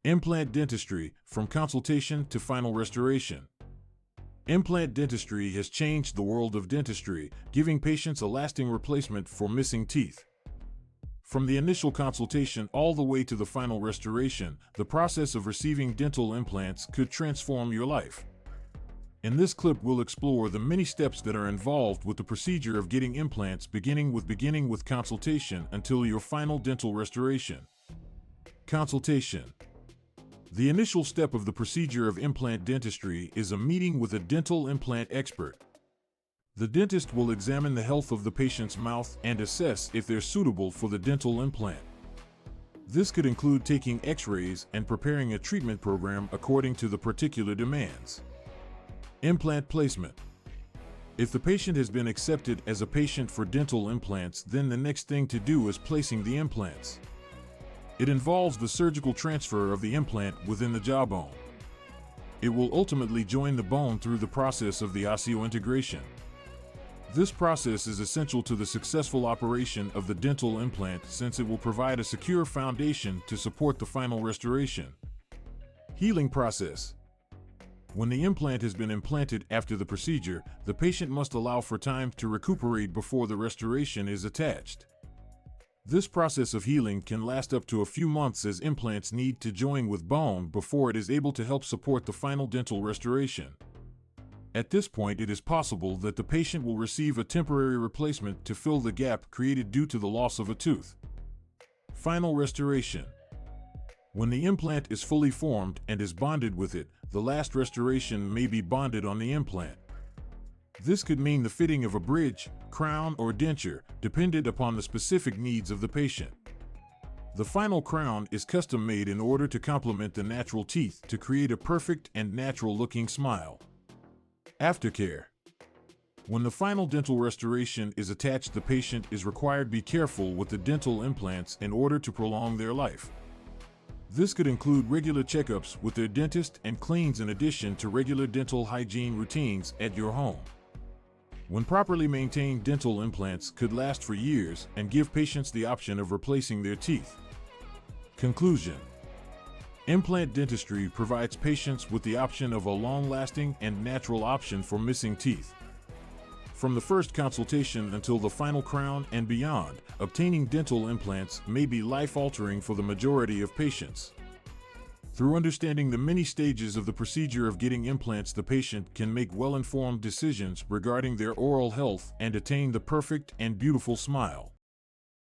Implant dentistry, from consultation to final restoration. Implant dentistry has changed the world of dentistry, giving patients a lasting replacement for missing teeth. From the initial consultation all the way to the final restoration, the process of receiving dental implants could transform your life. In this clip, we'll explore the many steps that are involved with the procedure of getting implants, beginning with consultation until your final dental restoration. Consultation. The initial step of the procedure of implant dentistry is a meeting with a dental implant expert. The dentist will examine the health of the patient's mouth and assess if they're suitable for the dental implant. This could include taking X-rays and preparing a treatment program according to the particular demands. Implant placement. If the patient has been accepted as a patient for dental implants, then the next thing to do is placing the implants. It involves the surgical transfer of the implant within the jawbone. It will ultimately join the bone through the process of the osseointegration. This process is essential to the successful operation of the dental implant, since it will provide a secure foundation to support the final restoration. Healing process. When the implant has been implanted after the procedure, the patient must allow for time to recuperate before the restoration is attached. This process of healing can last up to a few months, as implants need to join with bone before it is able to help support the final dental restoration. At this point, it is possible that the patient will receive a temporary replacement to fill the gap created due to the loss of a tooth. Final restoration. When the implant is fully formed and is bonded with it, the last restoration may be bonded on the implant. This could mean the fitting of a bridge, crown, or denture, dependent upon the specific needs of the patient. The final crown is custom made in order to complement the natural teeth to create a perfect and natural-looking smile. Aftercare. When the final dental restoration is attached, the patient is required to be careful with the dental implants in order to prolong their life. This could include regular checkups with their dentist and cleans, in addition to regular dental hygiene routines at your home. When properly maintained, dental implants could last for years and give patients the option of replacing their teeth. Conclusion. Implant dentistry provides patients with the option of a long-lasting and natural option for missing teeth. From the first consultation until the final crown and beyond, obtaining dental implants may be life-altering for the majority of patients. Through understanding the many stages of the procedure of getting implants, the patient can make well-informed decisions regarding their oral health and attain the perfect and beautiful smile.